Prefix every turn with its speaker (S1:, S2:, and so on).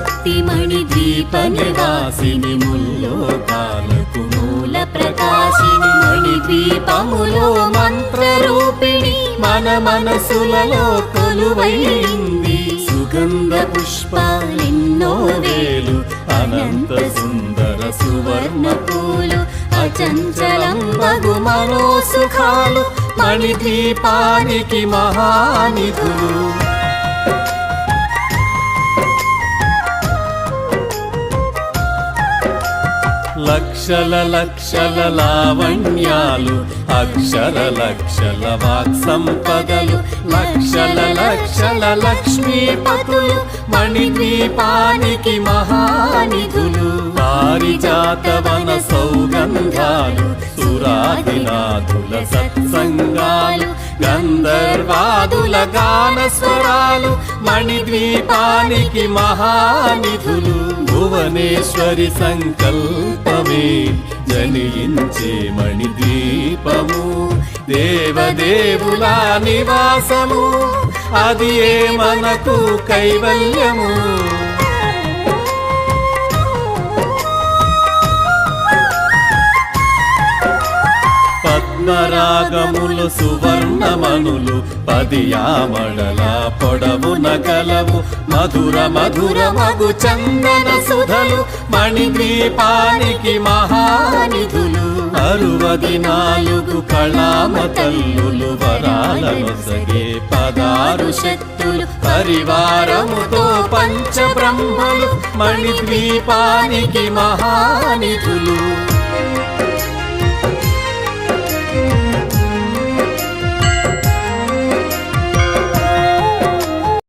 S1: శక్తి మణిద్వీప నివాసిని ముల్లోకాలకు మూల ప్రకాశిని మణిద్వీపములో మంత్రరూపిణి మన మనసులలో కొలువైంది సుగంధ పుష్పాలెన్నో వేలు అనంత సుందర సువర్ణ పూలు అచంచలం బగు మనోసుఖాలు మణిద్వీపానికి మహానిధులు లక్షల లక్షల లావణ్యాలు అక్షర లక్షల వాక్ సంపదలు లక్షల లక్షల లక్ష్మీపతులు మణిద్వీపానికి మహానిధులు పారిజాతవన సౌగంధాలు సురాదినాథుల సత్సంగాలు గంధర్వాదుల గాన స్వరాలు మణిద్వీపానికి మహానిధులు భువనేశ్వరి సంకల్పమే జనించే మణిద్వీపము దేవదేవుల నివాసము అది ఏ మనకు కైవల్యము పద్మరాగములు సువర్ణమనులు పదియామడల పొడవున కలవు మధుర మధుర మగు చందన సుధలు మణిద్వీపానికి మహానిధులు 64 కళామ తల్లులు వరాలనొసగే 16 శక్తులు పరివారముతో పంచబ్రహ్మలు మణిద్వీపానికి మహానిధులు